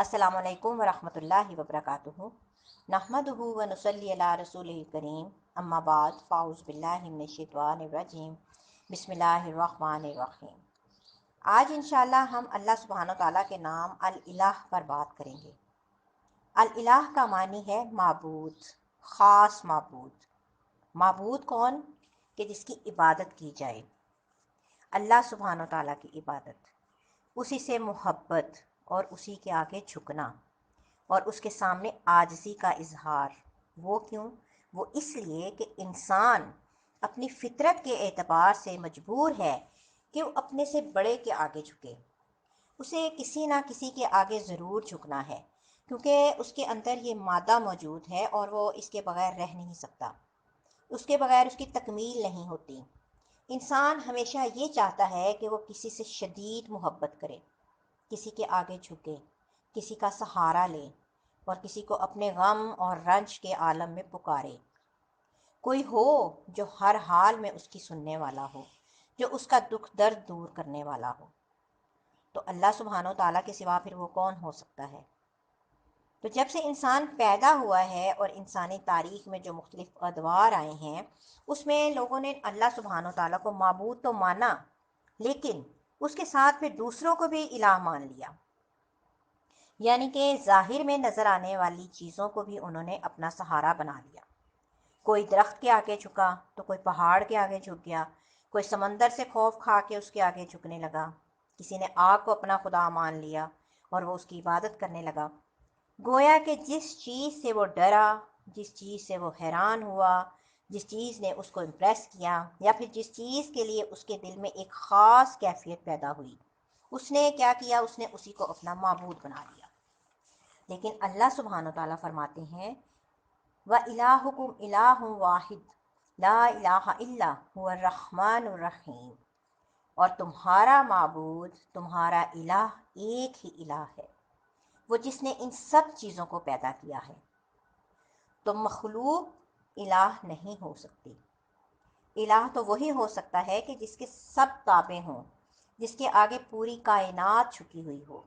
السلام علیکم ورحمۃ اللہ وبرکاتہ۔ نحمدہ و نصلی علی رسول کریم، اما بعد، فاعوذ باللہ من الشیطان الرجیم، بسم اللہ الرحمن الرحیم۔ آج انشاءاللہ ہم اللہ سبحانہ و تعالیٰ کے نام الالہ پر بات کریں گے۔ الالہ کا معنی ہے معبود، خاص معبود۔ معبود کون؟ کہ جس کی عبادت کی جائے، اللہ سبحانہ و تعالیٰ کی عبادت، اسی سے محبت اور اسی کے آگے جھکنا اور اس کے سامنے عاجزی کا اظہار۔ وہ کیوں؟ وہ اس لیے کہ انسان اپنی فطرت کے اعتبار سے مجبور ہے کہ وہ اپنے سے بڑے کے آگے جھکے۔ اسے کسی نہ کسی کے آگے ضرور جھکنا ہے، کیونکہ اس کے اندر یہ مادہ موجود ہے اور وہ اس کے بغیر رہ نہیں سکتا، اس کے بغیر اس کی تکمیل نہیں ہوتی۔ انسان ہمیشہ یہ چاہتا ہے کہ وہ کسی سے شدید محبت کرے، کسی کے آگے جھکے، کسی کا سہارا لے اور کسی کو اپنے غم اور رنج کے عالم میں پکارے۔ کوئی ہو جو ہر حال میں اس کی سننے والا ہو، جو اس کا دکھ درد دور کرنے والا ہو۔ تو اللہ سبحانہ و تعالیٰ کے سوا پھر وہ کون ہو سکتا ہے؟ تو جب سے انسان پیدا ہوا ہے اور انسانی تاریخ میں جو مختلف ادوار آئے ہیں، اس میں لوگوں نے اللہ سبحانہ و تعالیٰ کو معبود تو مانا، لیکن اس کے ساتھ پھر دوسروں کو بھی الہ مان لیا، یعنی کہ ظاہر میں نظر آنے والی چیزوں کو بھی انہوں نے اپنا سہارا بنا لیا۔ کوئی درخت کے آگے جھکا تو کوئی پہاڑ کے آگے جھک گیا، کوئی سمندر سے خوف کھا کے اس کے آگے جھکنے لگا، کسی نے آگ کو اپنا خدا مان لیا اور وہ اس کی عبادت کرنے لگا۔ گویا کہ جس چیز سے وہ ڈرا، جس چیز سے وہ حیران ہوا، جس چیز نے اس کو امپریس کیا، یا پھر جس چیز کے لیے اس کے دل میں ایک خاص کیفیت پیدا ہوئی، اس نے کیا کیا؟ اس نے اسی کو اپنا معبود بنا لیا۔ لیکن اللہ سبحانہ و تعالیٰ فرماتے ہیں وَإِلَٰهُكُمْ إِلَٰهٌ وَاحِدٌ لَا إِلَٰهَ إِلَّا هُوَ الرَّحْمَٰنُ الرَّحِيمُ، اور تمہارا معبود، تمہارا الہ ایک ہی الہ ہے، وہ جس نے ان سب چیزوں کو پیدا کیا ہے۔ تو مخلوق الہ نہیں ہو سکتی۔ الہ تو وہی ہو سکتا ہے کہ جس کے سب تابع ہوں، جس کے آگے پوری کائنات جھکی ہوئی ہو۔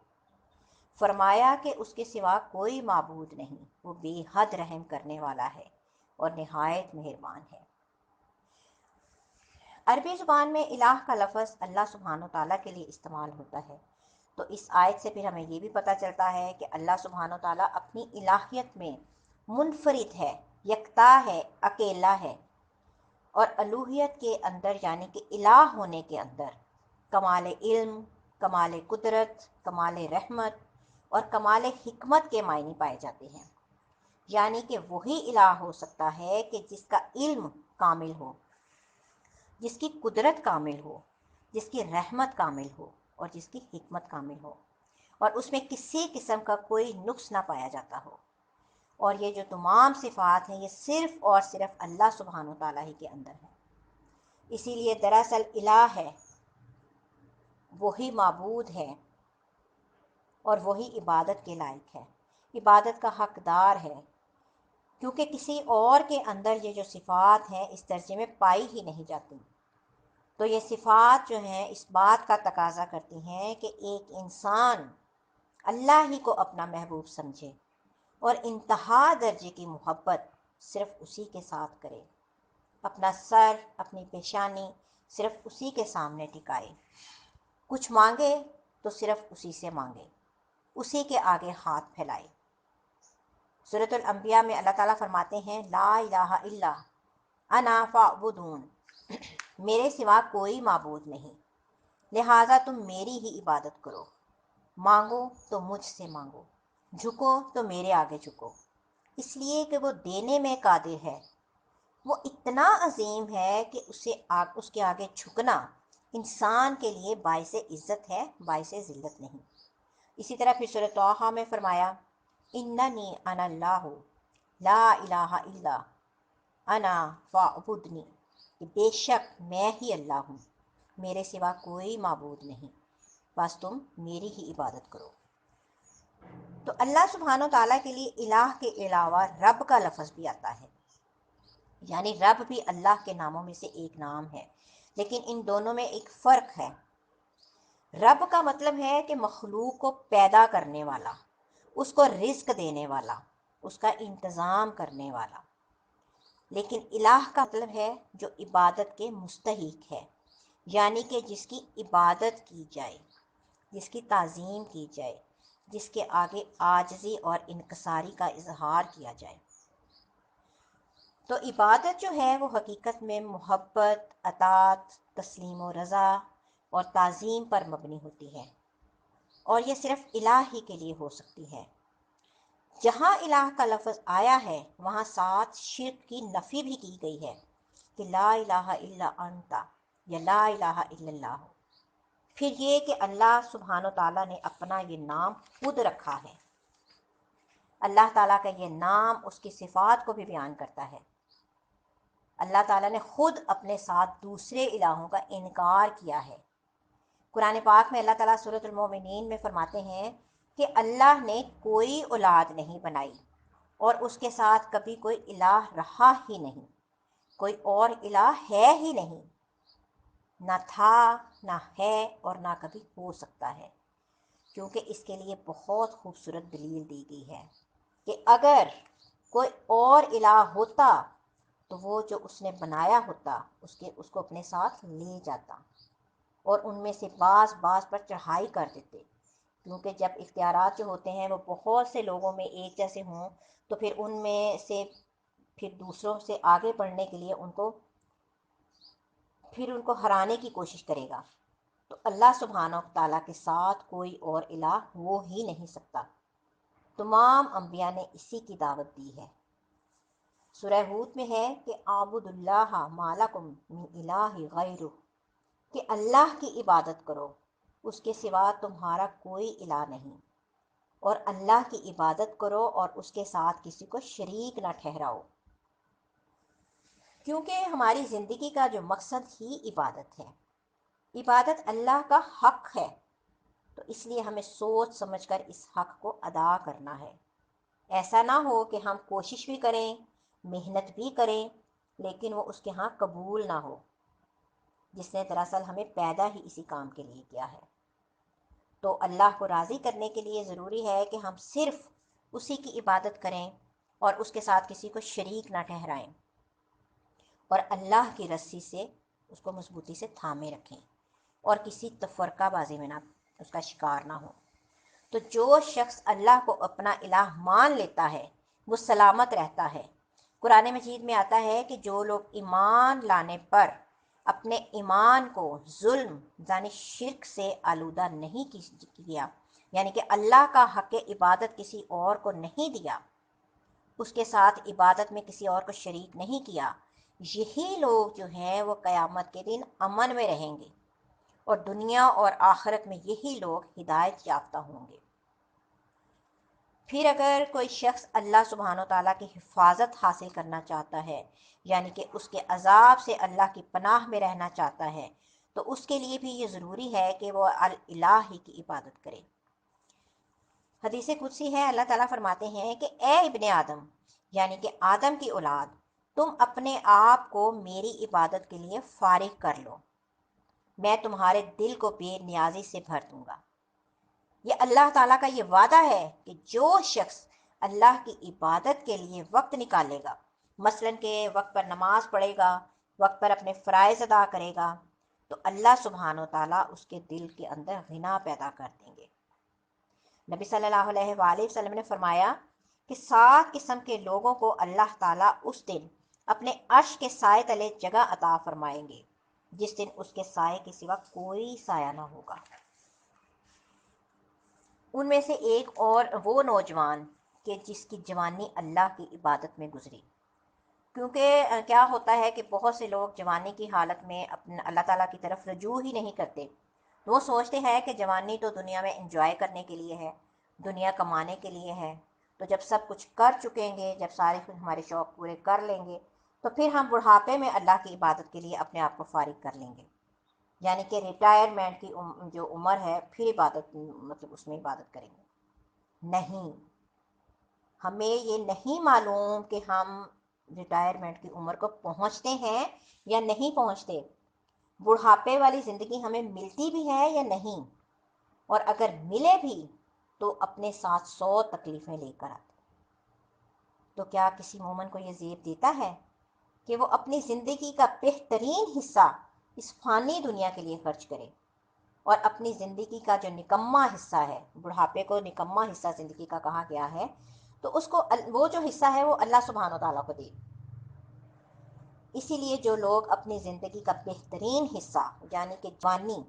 فرمایا کہ اس کے سوا کوئی معبود نہیں، وہ بے حد رحم کرنے والا ہے اور نہایت مہربان ہے۔ عربی زبان میں الہ کا لفظ اللہ سبحانہ و تعالیٰ کے لیے استعمال ہوتا ہے، تو اس آیت سے پھر ہمیں یہ بھی پتہ چلتا ہے کہ اللہ سبحانہ و تعالیٰ اپنی الہیت میں منفرد ہے، یکتا ہے، اکیلا ہے، اور الوہیت کے اندر یعنی کہ الہ ہونے کے اندر کمال علم، کمال قدرت، کمال رحمت اور کمال حکمت کے معنی پائے جاتے ہیں۔ یعنی کہ وہی الہ ہو سکتا ہے کہ جس کا علم کامل ہو، جس کی قدرت کامل ہو، جس کی رحمت کامل ہو اور جس کی حکمت کامل ہو، اور اس میں کسی قسم کا کوئی نقص نہ پایا جاتا ہو۔ اور یہ جو تمام صفات ہیں، یہ صرف اور صرف اللہ سبحانہ و تعالیٰ ہی کے اندر ہے۔ اسی لیے دراصل الہ ہے، وہی معبود ہے اور وہی عبادت کے لائق ہے، عبادت کا حقدار ہے، کیونکہ کسی اور کے اندر یہ جو صفات ہیں اس درجے میں پائی ہی نہیں جاتی۔ تو یہ صفات جو ہیں اس بات کا تقاضا کرتی ہیں کہ ایک انسان اللہ ہی کو اپنا محبوب سمجھے اور انتہا درجے کی محبت صرف اسی کے ساتھ کرے، اپنا سر، اپنی پیشانی صرف اسی کے سامنے ٹکائے، کچھ مانگے تو صرف اسی سے مانگے، اسی کے آگے ہاتھ پھیلائے۔ سورۃ الانبیاء میں اللہ تعالیٰ فرماتے ہیں لا الہ الا انا فاعبدون، میرے سوا کوئی معبود نہیں، لہٰذا تم میری ہی عبادت کرو، مانگو تو مجھ سے مانگو، جھکو تو میرے آگے جھکو، اس لیے کہ وہ دینے میں قادر ہے، وہ اتنا عظیم ہے کہ اس کے آگے جھکنا انسان کے لیے باعث عزت ہے، باعث ذلت نہیں۔ اسی طرح پھر سورۃ طٰہٰ میں فرمایا اننی انا اللہ لا الہ الا انا فاعبدنی، کہ بے شک میں ہی اللہ ہوں، میرے سوا کوئی معبود نہیں، بس تم میری ہی عبادت کرو۔ تو اللہ سبحانہ و تعالیٰ کے لیے الہ کے علاوہ رب کا لفظ بھی آتا ہے، یعنی رب بھی اللہ کے ناموں میں سے ایک نام ہے، لیکن ان دونوں میں ایک فرق ہے۔ رب کا مطلب ہے کہ مخلوق کو پیدا کرنے والا، اس کو رزق دینے والا، اس کا انتظام کرنے والا۔ لیکن الہ کا مطلب ہے جو عبادت کے مستحق ہے، یعنی کہ جس کی عبادت کی جائے، جس کی تعظیم کی جائے، جس کے آگے عاجزی اور انکساری کا اظہار کیا جائے۔ تو عبادت جو ہے وہ حقیقت میں محبت، اطاعت، تسلیم و رضا اور تعظیم پر مبنی ہوتی ہے، اور یہ صرف الہ ہی کے لیے ہو سکتی ہے۔ جہاں الہ کا لفظ آیا ہے وہاں ساتھ شرک کی نفی بھی کی گئی ہے کہ لا الہ الا انت یا لا الہ الا اللہ۔ پھر یہ کہ اللہ سبحانہ و تعالیٰ نے اپنا یہ نام خود رکھا ہے۔ اللہ تعالیٰ کا یہ نام اس کی صفات کو بھی بیان کرتا ہے۔ اللہ تعالیٰ نے خود اپنے ساتھ دوسرے الہوں کا انکار کیا ہے۔ قرآن پاک میں اللہ تعالیٰ سورۃ المومنین میں فرماتے ہیں کہ اللہ نے کوئی اولاد نہیں بنائی اور اس کے ساتھ کبھی کوئی الہ رہا ہی نہیں، کوئی اور الہ ہے ہی نہیں، نہ تھا، نہ ہے اور نہ کبھی ہو سکتا ہے، کیونکہ اس کے لیے بہت خوبصورت دلیل دی گئی ہے کہ اگر کوئی اور الہ ہوتا تو وہ جو اس نے بنایا ہوتا اس کو اپنے ساتھ لے جاتا اور ان میں سے بعض پر چڑھائی کر دیتے، کیونکہ جب اختیارات جو ہوتے ہیں وہ بہت سے لوگوں میں ایک جیسے ہوں تو پھر ان میں سے پھر دوسروں سے آگے بڑھنے کے لیے ان کو ہرانے کی کوشش کرے گا۔ تو اللہ سبحانہ تعالیٰ کے ساتھ کوئی اور الہ ہو ہی نہیں سکتا۔ تمام انبیاء نے اسی کی دعوت دی ہے۔ سورہ ہود میں ہے کہ اعبدوا اللہ ما لکم من الہ غیرہ، کہ اللہ کی عبادت کرو، اس کے سوا تمہارا کوئی الہ نہیں، اور اللہ کی عبادت کرو اور اس کے ساتھ کسی کو شریک نہ ٹھہراؤ، کیونکہ ہماری زندگی کا جو مقصد ہی عبادت ہے۔ عبادت اللہ کا حق ہے، تو اس لیے ہمیں سوچ سمجھ کر اس حق کو ادا کرنا ہے۔ ایسا نہ ہو کہ ہم کوشش بھی کریں، محنت بھی کریں، لیکن وہ اس کے ہاں قبول نہ ہو، جس نے دراصل ہمیں پیدا ہی اسی کام کے لیے کیا ہے۔ تو اللہ کو راضی کرنے کے لیے ضروری ہے کہ ہم صرف اسی کی عبادت کریں اور اس کے ساتھ کسی کو شریک نہ ٹھہرائیں، اور اللہ کی رسی سے اس کو مضبوطی سے تھامے رکھیں اور کسی تفرقہ بازی میں نہ اس کا شکار نہ ہو۔ تو جو شخص اللہ کو اپنا الہ مان لیتا ہے وہ سلامت رہتا ہے۔ قرآن مجید میں آتا ہے کہ جو لوگ ایمان لانے پر اپنے ایمان کو ظلم یعنی شرک سے آلودہ نہیں کیا، یعنی کہ اللہ کا حق عبادت کسی اور کو نہیں دیا، اس کے ساتھ عبادت میں کسی اور کو شریک نہیں کیا، یہی لوگ جو ہیں وہ قیامت کے دن امن میں رہیں گے، اور دنیا اور آخرت میں یہی لوگ ہدایت یافتہ ہوں گے۔ پھر اگر کوئی شخص اللہ سبحانہ و تعالیٰ کی حفاظت حاصل کرنا چاہتا ہے، یعنی کہ اس کے عذاب سے اللہ کی پناہ میں رہنا چاہتا ہے، تو اس کے لیے بھی یہ ضروری ہے کہ وہ الہ ہی کی عبادت کرے۔ حدیث قدسی ہے، اللہ تعالیٰ فرماتے ہیں کہ اے ابن آدم، یعنی کہ آدم کی اولاد، تم اپنے آپ کو میری عبادت کے لیے فارغ کر لو، میں تمہارے دل کو بے نیازی سے بھر دوں گا۔ یہ اللہ تعالیٰ کا یہ وعدہ ہے کہ جو شخص اللہ کی عبادت کے لیے وقت نکالے گا، مثلاً کہ وقت پر نماز پڑھے گا، وقت پر اپنے فرائض ادا کرے گا، تو اللہ سبحانہ و تعالیٰ اس کے دل کے اندر غنا پیدا کر دیں گے۔ نبی صلی اللہ علیہ وآلہ وسلم نے فرمایا کہ 7 قسم کے لوگوں کو اللہ تعالیٰ اس دن اپنے عرش کے سائے تلے جگہ عطا فرمائیں گے، جس دن اس کے سائے کے سوا کوئی سایہ نہ ہوگا۔ ان میں سے ایک اور وہ نوجوان کہ جس کی جوانی اللہ کی عبادت میں گزری، کیونکہ کیا ہوتا ہے کہ بہت سے لوگ جوانی کی حالت میں اپنے اللہ تعالیٰ کی طرف رجوع ہی نہیں کرتے۔ وہ سوچتے ہیں کہ جوانی تو دنیا میں انجوائے کرنے کے لیے ہے، دنیا کمانے کے لیے ہے، تو جب سب کچھ کر چکیں گے، جب سارے ہمارے شوق پورے کر لیں گے، تو پھر ہم بڑھاپے میں اللہ کی عبادت کے لیے اپنے آپ کو فارغ کر لیں گے، یعنی کہ ریٹائرمنٹ کی جو عمر ہے پھر عبادت مطلب اس میں عبادت کریں گے۔ نہیں، ہمیں یہ نہیں معلوم کہ ہم ریٹائرمنٹ کی عمر کو پہنچتے ہیں یا نہیں پہنچتے، بڑھاپے والی زندگی ہمیں ملتی بھی ہے یا نہیں، اور اگر ملے بھی تو اپنے ساتھ 100 تکلیفیں لے کر آتے۔ تو کیا کسی مومن کو یہ زیب دیتا ہے کہ وہ اپنی زندگی کا بہترین حصہ اس فانی دنیا کے لیے خرچ کرے، اور اپنی زندگی کا جو نکما حصہ ہے، بڑھاپے کو نکما حصہ زندگی کا کہا گیا ہے، تو اس کو وہ جو حصہ ہے وہ اللہ سبحانہ و تعالیٰ کو دے۔ اسی لیے جو لوگ اپنی زندگی کا بہترین حصہ یعنی کہ جوانی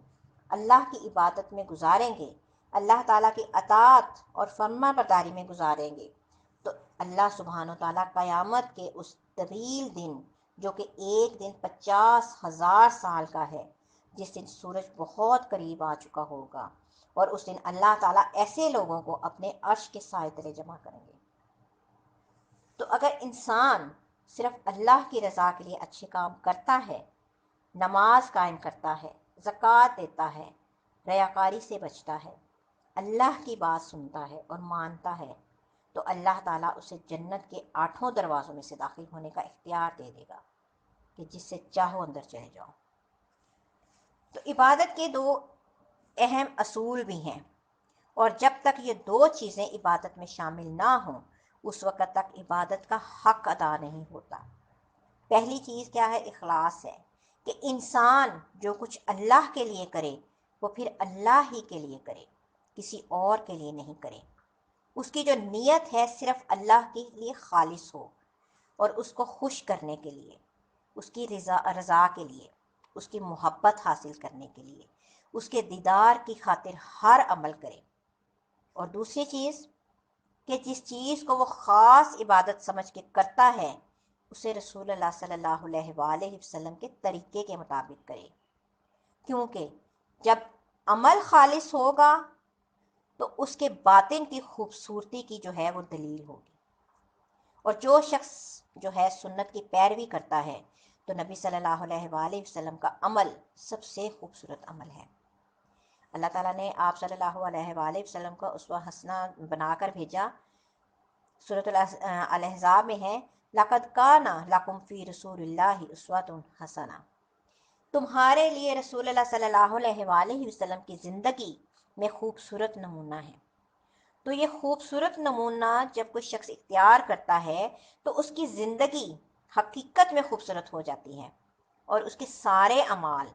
اللہ کی عبادت میں گزاریں گے، اللہ تعالیٰ کی اطاعت اور فرما برداری میں گزاریں گے، تو اللہ سبحانہ و تعالیٰ قیامت کے اس طویل دن، جو کہ ایک دن 50,000 سال کا ہے، جس دن سورج بہت قریب آ چکا ہوگا، اور اس دن اللہ تعالیٰ ایسے لوگوں کو اپنے عرش کے سائے تلے جمع کریں گے۔ تو اگر انسان صرف اللہ کی رضا کے لیے اچھے کام کرتا ہے، نماز قائم کرتا ہے، زکوٰۃ دیتا ہے، ریاکاری سے بچتا ہے، اللہ کی بات سنتا ہے اور مانتا ہے، تو اللہ تعالیٰ اسے جنت کے 8 دروازوں میں سے داخل ہونے کا اختیار دے دے گا کہ جس سے چاہو اندر چلے جاؤ۔ تو عبادت کے 2 اہم اصول بھی ہیں، اور جب تک یہ 2 چیزیں عبادت میں شامل نہ ہوں، اس وقت تک عبادت کا حق ادا نہیں ہوتا۔ پہلی چیز کیا ہے؟ اخلاص ہے، کہ انسان جو کچھ اللہ کے لیے کرے وہ پھر اللہ ہی کے لیے کرے، کسی اور کے لیے نہیں کرے۔ اس کی جو نیت ہے صرف اللہ کے لیے خالص ہو، اور اس کو خوش کرنے کے لیے، اس کی رضا کے لیے، اس کی محبت حاصل کرنے کے لیے، اس کے دیدار کی خاطر ہر عمل کرے۔ اور دوسری چیز کہ جس چیز کو وہ خاص عبادت سمجھ کے کرتا ہے، اسے رسول اللہ صلی اللہ علیہ وآلہ وسلم کے طریقے کے مطابق کرے، کیونکہ جب عمل خالص ہوگا تو اس کے باطن کی خوبصورتی کی جو ہے وہ دلیل ہوگی۔ اور جو شخص جو ہے سنت کی پیروی کرتا ہے تو نبی صلی اللہ علیہ وآلہ وسلم کا عمل سب سے خوبصورت عمل ہے۔ اللہ تعالیٰ نے آپ صلی اللہ علیہ وآلہ وسلم کو اسوہ حسنہ بنا کر بھیجا۔ سورۃ الاحزاب میں ہے، لَقَدْ كَانَ لَكُمْ فِي رَسُولِ اللَّهِ أُسْوَةٌ حَسَنَةٌ، تمہارے لیے رسول اللہ صلی اللہ علیہ وآلہ وسلم کی زندگی میں خوبصورت نمونہ ہے۔ تو یہ خوبصورت نمونہ جب کوئی شخص اختیار کرتا ہے تو اس کی زندگی حقیقت میں خوبصورت ہو جاتی ہے، اور اس کے سارے اعمال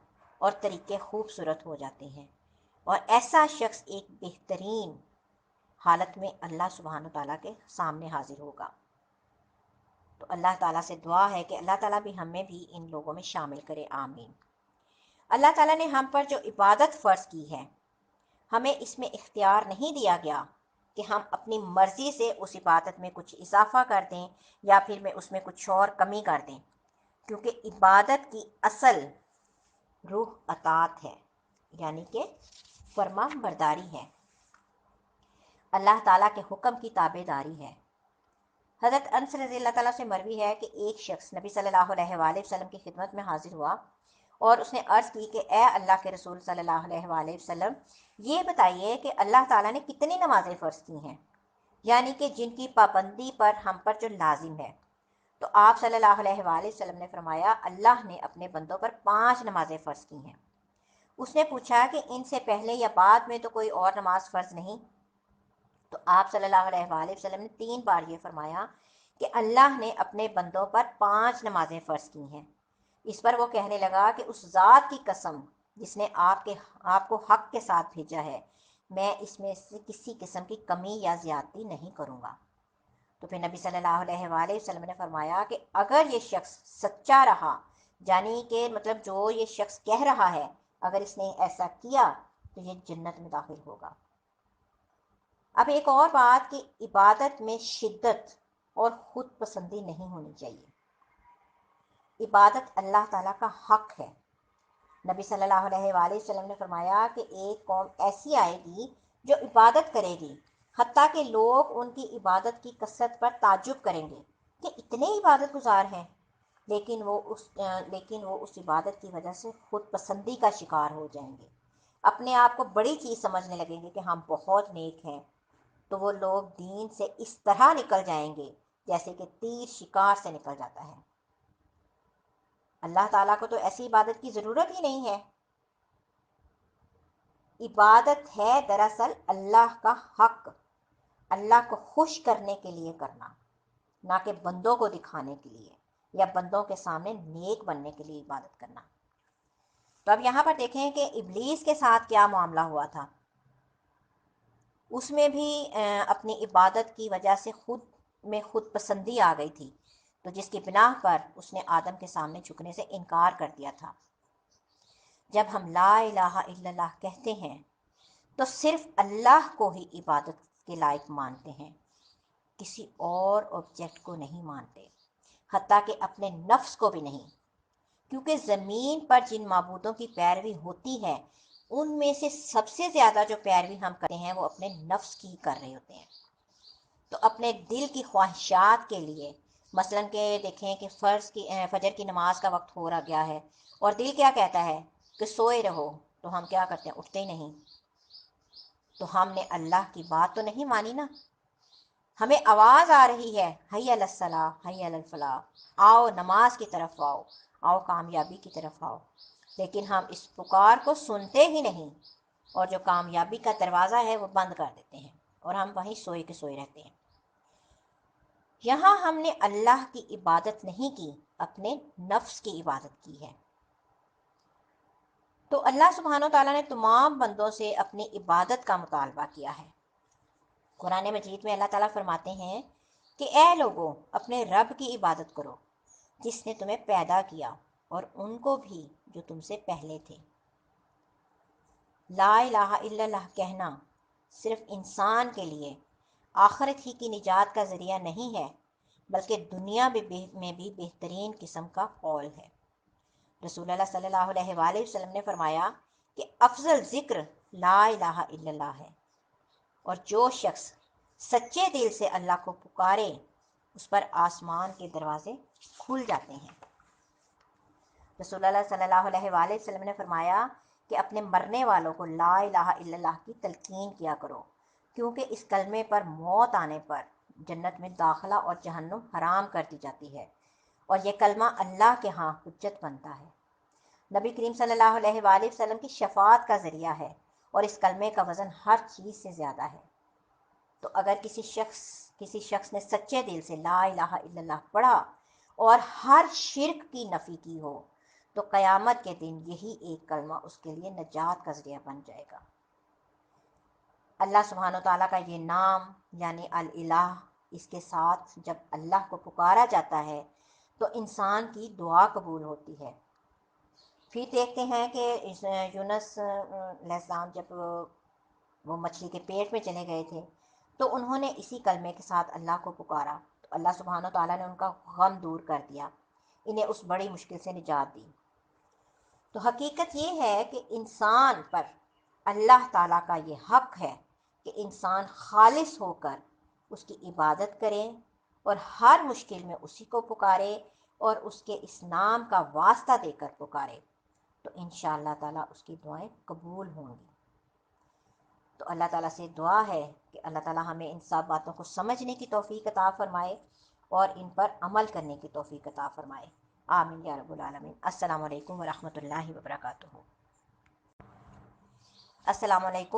اور طریقے خوبصورت ہو جاتے ہیں، اور ایسا شخص ایک بہترین حالت میں اللہ سبحانہ تعالیٰ کے سامنے حاضر ہوگا۔ تو اللہ تعالیٰ سے دعا ہے کہ اللہ تعالیٰ بھی ہمیں بھی ان لوگوں میں شامل کرے، آمین۔ اللہ تعالیٰ نے ہم پر جو عبادت فرض کی ہے، ہمیں اس میں اختیار نہیں دیا گیا کہ ہم اپنی مرضی سے اس عبادت میں کچھ اضافہ کر دیں یا پھر میں اس میں کچھ اور کمی کر دیں، کیونکہ عبادت کی اصل روح اطاعت ہے، یعنی کہ فرما برداری ہے، اللہ تعالیٰ کے حکم کی تابع داری ہے۔ حضرت انس رضی اللہ تعالیٰ سے مروی ہے کہ ایک شخص نبی صلی اللہ علیہ وآلہ وسلم کی خدمت میں حاضر ہوا اور اس نے عرض کی کہ اے اللہ کے رسول صلی اللہ علیہ وآلہ وسلم، یہ بتائیے کہ اللہ تعالیٰ نے کتنی نمازیں فرض کی ہیں، یعنی کہ جن کی پابندی پر ہم پر جو لازم ہے۔ تو آپ صلی اللہ علیہ وآلہ وسلم نے فرمایا، اللہ نے اپنے بندوں پر 5 نمازیں فرض کی ہیں۔ اس نے پوچھا کہ ان سے پہلے یا بعد میں تو کوئی اور نماز فرض نہیں؟ تو آپ صلی اللہ علیہ وآلہ وسلم نے 3 بار یہ فرمایا کہ اللہ نے اپنے بندوں پر 5 نمازیں فرض کی ہیں۔ اس پر وہ کہنے لگا کہ اس ذات کی قسم جس نے آپ کو حق کے ساتھ بھیجا ہے، میں اس میں سے کسی قسم کی کمی یا زیادتی نہیں کروں گا۔ تو پھر نبی صلی اللہ علیہ وآلہ وسلم نے فرمایا کہ اگر یہ شخص سچا رہا، یعنی کہ مطلب جو یہ شخص کہہ رہا ہے، اگر اس نے ایسا کیا تو یہ جنت میں داخل ہوگا۔ اب ایک اور بات کہ عبادت میں شدت اور خود پسندی نہیں ہونی چاہیے۔ عبادت اللہ تعالیٰ کا حق ہے۔ نبی صلی اللہ علیہ وآلہ وسلم نے فرمایا کہ ایک قوم ایسی آئے گی جو عبادت کرے گی، حتیٰ کہ لوگ ان کی عبادت کی کثرت پر تعجب کریں گے کہ اتنے عبادت گزار ہیں، لیکن وہ اس عبادت کی وجہ سے خود پسندی کا شکار ہو جائیں گے، اپنے آپ کو بڑی چیز سمجھنے لگیں گے کہ ہم بہت نیک ہیں۔ تو وہ لوگ دین سے اس طرح نکل جائیں گے جیسے کہ تیر شکار سے نکل جاتا ہے۔ اللہ تعالیٰ کو تو ایسی عبادت کی ضرورت ہی نہیں ہے۔ عبادت ہے دراصل اللہ کا حق، اللہ کو خوش کرنے کے لیے کرنا، نہ کہ بندوں کو دکھانے کے لیے یا بندوں کے سامنے نیک بننے کے لیے عبادت کرنا۔ تو اب یہاں پر دیکھیں کہ ابلیس کے ساتھ کیا معاملہ ہوا تھا۔ اس میں بھی اپنی عبادت کی وجہ سے خود پسندی آ گئی تھی، تو جس کی بنا پر اس نے آدم کے سامنے جھکنے سے انکار کر دیا تھا۔ جب ہم لا الہ الا اللہ کہتے ہیں تو صرف اللہ کو ہی عبادت کے لائق مانتے ہیں، کسی اور آبجیکٹ کو نہیں مانتے، حتیٰ کہ اپنے نفس کو بھی نہیں، کیونکہ زمین پر جن معبودوں کی پیروی ہوتی ہے ان میں سے سب سے زیادہ جو پیروی ہم کرتے ہیں وہ اپنے نفس کی کر رہے ہوتے ہیں۔ تو اپنے دل کی خواہشات کے لیے، مثلاً کہ دیکھیں کہ فجر کی نماز کا وقت ہو رہا گیا ہے اور دل کیا کہتا ہے کہ سوئے رہو، تو ہم کیا کرتے ہیں؟ اٹھتے ہی نہیں۔ تو ہم نے اللہ کی بات تو نہیں مانی نا۔ ہمیں آواز آ رہی ہے حی علی الصلاح حی علی الفلاح، آؤ نماز کی طرف آؤ، آؤ کامیابی کی طرف آؤ، لیکن ہم اس پکار کو سنتے ہی نہیں، اور جو کامیابی کا دروازہ ہے وہ بند کر دیتے ہیں اور ہم وہیں سوئے کے سوئے رہتے ہیں۔ یہاں ہم نے اللہ کی عبادت نہیں کی، اپنے نفس کی عبادت کی ہے۔ تو اللہ سبحانہ و تعالیٰ نے تمام بندوں سے اپنی عبادت کا مطالبہ کیا ہے۔ قرآن مجید میں اللہ تعالیٰ فرماتے ہیں کہ اے لوگوں، اپنے رب کی عبادت کرو جس نے تمہیں پیدا کیا اور ان کو بھی جو تم سے پہلے تھے۔ لا الہ الا اللہ کہنا صرف انسان کے لیے آخرت ہی کی نجات کا ذریعہ نہیں ہے، بلکہ دنیا میں بھی بہترین قسم کا قول ہے۔ رسول اللہ صلی اللہ علیہ وآلہ وسلم نے فرمایا کہ افضل ذکر لا الہ الا اللہ ہے، اور جو شخص سچے دل سے اللہ کو پکارے اس پر آسمان کے دروازے کھل جاتے ہیں۔ رسول اللہ صلی اللہ علیہ وآلہ وسلم نے فرمایا کہ اپنے مرنے والوں کو لا الہ الا اللہ کی تلقین کیا کرو، کیونکہ اس کلمے پر موت آنے پر جنت میں داخلہ اور جہنم حرام کر دی جاتی ہے، اور یہ کلمہ اللہ کے ہاں حجت بنتا ہے۔ نبی کریم صلی اللہ علیہ وآلہ وسلم کی شفاعت کا ذریعہ ہے، اور اس کلمے کا وزن ہر چیز سے زیادہ ہے۔ تو اگر کسی شخص نے سچے دل سے لا الہ الا اللہ پڑھا اور ہر شرک کی نفی کی ہو تو قیامت کے دن یہی ایک کلمہ اس کے لیے نجات کا ذریعہ بن جائے گا۔ اللہ سبحانہ و تعالیٰ کا یہ نام یعنی الالہ، اس کے ساتھ جب اللہ کو پکارا جاتا ہے تو انسان کی دعا قبول ہوتی ہے۔ پھر دیکھتے ہیں کہ یونس علیہ السلام جب وہ مچھلی کے پیٹ میں چلے گئے تھے تو انہوں نے اسی کلمے کے ساتھ اللہ کو پکارا، تو اللہ سبحانہ و تعالیٰ نے ان کا غم دور کر دیا، انہیں اس بڑی مشکل سے نجات دی۔ تو حقیقت یہ ہے کہ انسان پر اللہ تعالیٰ کا یہ حق ہے کہ انسان خالص ہو کر اس کی عبادت کرے اور ہر مشکل میں اسی کو پکارے اور اس کے اس نام کا واسطہ دے کر پکارے، تو انشاءاللہ تعالیٰ اس کی دعائیں قبول ہوں گی۔ تو اللہ تعالیٰ سے دعا ہے کہ اللہ تعالیٰ ہمیں ان سب باتوں کو سمجھنے کی توفیق عطا فرمائے اور ان پر عمل کرنے کی توفیق عطا فرمائے۔ آمین یا رب العالمین۔ السلام علیکم ورحمۃ اللہ وبرکاتہ۔ السلام علیکم۔